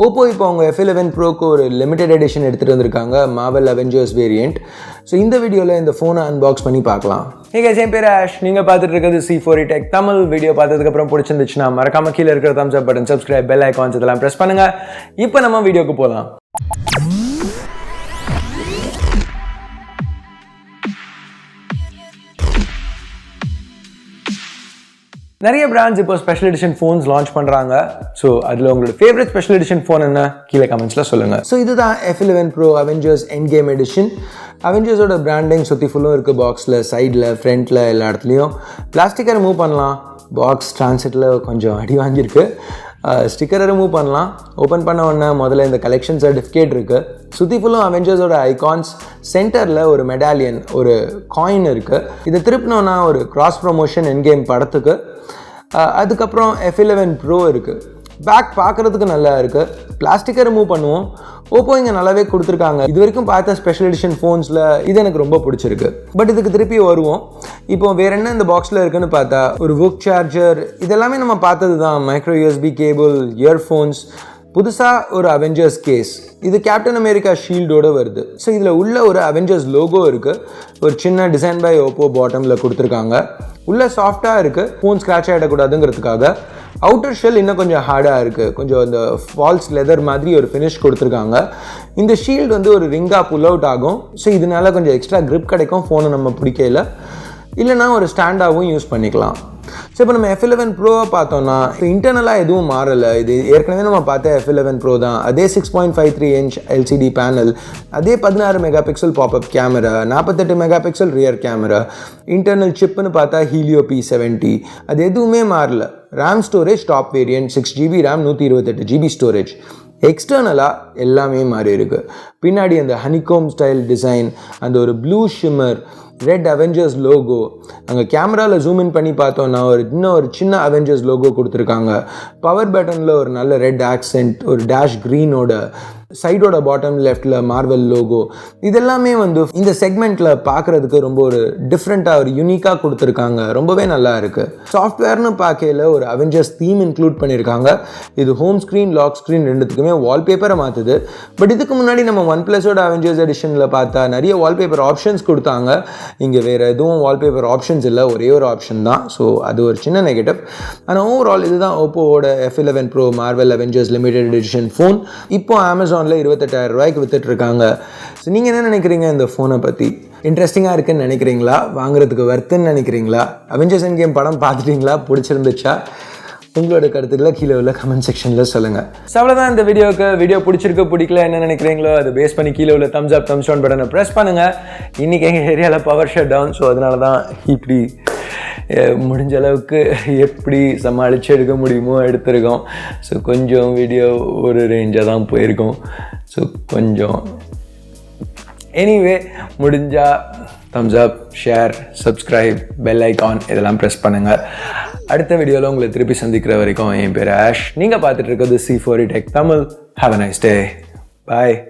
OPPO இப்போ அவங்க F11 Proக்கு ஒரு லிமிடெட் எடிஷன் எடுத்துகிட்டு வந்திருக்காங்க, மார்வல் அவெஞ்சர்ஸ் வேரியண்ட். ஸோ இந்த வீடியோவில் இந்த ஃபோனை அன்பாக்ஸ் பண்ணி பார்க்கலாம். என் பேர் ஆஷ், நீங்கள் பார்த்துட்டு இருக்கிறது C4ETech தமிழ். வீடியோ பார்த்ததுக்கப்புறம் பிடிச்சிருந்துச்சுன்னா மறக்காம கீழே இருக்கிற தம்ஸ் அப் பட்டன், சப்ஸ்கிரைப், பெல் ஐகான்ஸ் இதெல்லாம் ப்ரெஸ் பண்ணுங்கள். இப்போ நம்ம வீடியோக்கு போகலாம். நிறைய பிராண்ட்ஸ் இப்போ ஸ்பெஷல் எடிஷன் ஃபோன்ஸ் லான்ச் பண்ணுறாங்க. ஸோ அதில் உங்களோட ஃபேவரட் ஸ்பெஷல் எடிஷன் ஃபோன் என்ன கீழே கமெண்ட்ஸில் சொல்லுங்கள். ஸோ இதுதான் F11 Pro Avengers Endgame edition. அவெஞ்சர்ஸோட பிராண்டிங் சுற்றி ஃபுல்லும் இருக்குது. பாக்ஸில், சைடில், ஃப்ரண்ட்டில், எல்லா இடத்துலையும். பிளாஸ்டிக்கை ரிமூவ் பண்ணலாம். பாக்ஸ் டிரான்சிட்டில் கொஞ்சம் அடி வாங்கியிருக்கு. ஸ்டிக்கரை ரிமூவ் பண்ணலாம். ஓப்பன் பண்ண உடனே முதல்ல இந்த கலெக்ஷன் சர்டிஃபிகேட் இருக்குது. சுற்றி ஃபுல்லும் அவெஞ்சர்ஸோட ஐகான்ஸ். சென்டரில் ஒரு மெடாலியன், ஒரு காயின் இருக்குது. இதை திருப்பினோன்னா ஒரு கிராஸ் ப்ரமோஷன் எண்ட் கேம் படத்துக்கு. அதுக்கப்புறம் F11 Pro இருக்குது. பேக் பார்க்குறதுக்கு நல்லா இருக்குது. பிளாஸ்டிக்கை ரிமூவ் பண்ணுவோம். ஓப்போ இங்கே நல்லாவே கொடுத்துருக்காங்க. இது வரைக்கும் பார்த்த ஸ்பெஷல் எடிஷன் ஃபோன்ஸில் இது எனக்கு ரொம்ப பிடிச்சிருக்கு. பட் இதுக்கு திருப்பி வருவோம். இப்போ வேறு என்ன இந்த பாக்ஸில் இருக்குன்னு பார்த்தா ஒரு VOOC சார்ஜர், இதெல்லாமே நம்ம பார்த்தது தான். மைக்ரோ USB கேபிள், இயர்ஃபோன்ஸ், புதுசாக ஒரு அவெஞ்சர்ஸ் கேஸ். இது கேப்டன் அமெரிக்கா ஷீல்டோடு வருது. ஸோ இதில் உள்ள ஒரு அவெஞ்சர்ஸ் லோகோ இருக்குது. ஒரு சின்ன டிசைன் பை ஓப்போ பாட்டமில் கொடுத்துருக்காங்க. உள்ளே சாஃப்டாக இருக்குது, ஃபோன் ஸ்க்ராட்ச் ஆகிடக்கூடாதுங்கிறதுக்காக. அவுட்டர் ஷெல் இன்னும் கொஞ்சம் ஹார்டாக இருக்குது. கொஞ்சம் அந்த ஃபால்ஸ் லெதர் மாதிரி ஒரு ஃபினிஷ் கொடுத்துருக்காங்க. இந்த ஷீல்டு வந்து ஒரு ரிங்காக புல் அவுட் ஆகும். ஸோ இதனால கொஞ்சம் எக்ஸ்ட்ரா grip கிடைக்கும் ஃபோனை நம்ம பிடிக்கல. இல்லைனா ஒரு ஸ்டாண்டாகவும் யூஸ் பண்ணிக்கலாம். ஸோ இப்போ நம்ம F11 Pro-வை பார்த்தோம்னா இப்போ இன்டர்னலாக எதுவும் மாறலை. இது ஏற்கனவே நம்ம பார்த்த F11 Pro தான். அதே 6.53 inch LCD பேனல், அதே 16 megapixel popup camera, 48 megapixel rear camera. Internal சிப்புன்னு பார்த்தா Helio P70. அது எதுவுமே மாறல. RAM storage top variant 6GB RAM, 128GB storage. எக்ஸ்டர்னலாக எல்லாமே மாறி இருக்குது. பின்னாடி அந்த ஹனிகோம் ஸ்டைல் டிசைன், அந்த ஒரு blue shimmer, red Avengers logo. அங்கே கேமராவில் ஜூம் இன் பண்ணி பார்த்தோன்னா இன்னும் ஒரு சின்ன அவெஞ்சர்ஸ் லோகோ கொடுத்துருக்காங்க. பவர் பட்டனில் ஒரு நல்ல ரெட் ஆக்சென்ட், ஒரு டேஷ் க்ரீனோட, சைடோட பாட்டம் லெஃப்டில் மார்வல் லோகோ. இதெல்லாமே வந்து இந்த செக்மெண்ட்டில் பார்க்குறதுக்கு ரொம்ப ஒரு டிஃப்ரெண்ட்டாக, ஒரு யூனிக்காக கொடுத்துருக்காங்க. ரொம்பவே நல்லா இருக்குது. சாஃப்ட்வேர்னு பார்க்கையில் ஒரு அவெஞ்சர்ஸ் தீம் இன்க்ளூட் பண்ணியிருக்காங்க. இது ஹோம் ஸ்க்ரீன், லாக் ஸ்க்ரீன் ரெண்டுத்துக்குமே வால்பேப்பரை மாற்றுது. பட் இதுக்கு முன்னாடி நம்ம OnePlus-ஓட அவெஞ்சர்ஸ் எடிஷனில் பார்த்தா நிறைய வால்பேப்பர் ஆப்ஷன்ஸ் கொடுத்தாங்க. இங்கே வேறு எதுவும் வால்பேப்பர் ஆப்ஷன்ஸ் இல்லை, ஒரே ஒரு ஆப்ஷன் தான். ஸோ அது ஒரு சின்ன நெகட்டிவ். ஆனால் ஓவரால் இதுதான் ஓப்போவோட F11 Pro Marvel Avengers limited edition phone. இப்போ அமேசான் 28,000 ரூபாய்க்கு வித்துட்டு இருக்காங்க. ஸோ நீங்கள் என்ன நினைக்கிறீங்க இந்த ஃபோனை பற்றி? இன்ட்ரெஸ்டிங்காக இருக்குன்னு நினைக்கிறீங்களா? வாங்குறதுக்கு வர்த்துன்னு நினைக்கிறீங்களா? அவெஞ்சர்ஸ் எண்ட் கேம் படம் பார்த்துட்டிங்களா? பிடிச்சிருந்துச்சா? உங்களோட கருத்துக்களை கீழே உள்ள கமெண்ட் செக்ஷனில் சொல்லுங்கள். ஸோ அவ்வளோதான் இந்த வீடியோக்கு. வீடியோ பிடிச்சிருக்கு, பிடிக்கல, என்ன நினைக்கிறீங்களோ அதை பேஸ் பண்ணி கீழே உள்ள தம்ஸ் அப், தம்ஸ் டவுன் பட்டனை ப்ரெஸ் பண்ணுங்கள். இன்றைக்கி எங்கள் ஏரியாவில் பவர் ஷட் டவுன். ஸோ அதனால தான் இப்படி முடிஞ்ச அளவுக்கு எப்படி சமாளித்து எடுக்க முடியுமோ எடுத்துருக்கோம். ஸோ கொஞ்சம் வீடியோ ஒரு ரேஞ்சாக தான் போயிருக்கோம். ஸோ கொஞ்சம் எனிவே முடிஞ்சால் தம்ஸ் அப், ஷேர், சப்ஸ்கிரைப், பெல் ஐகான் இதெல்லாம் ப்ரெஸ் பண்ணுங்கள். அடுத்த வீடியோவில் உங்களை திருப்பி சந்திக்கிற வரைக்கும் என் பேர் ஆஷ். நீங்கள் பார்த்துட்டு இருக்கிறது C4ETech Tamil. Have a nice day. Bye.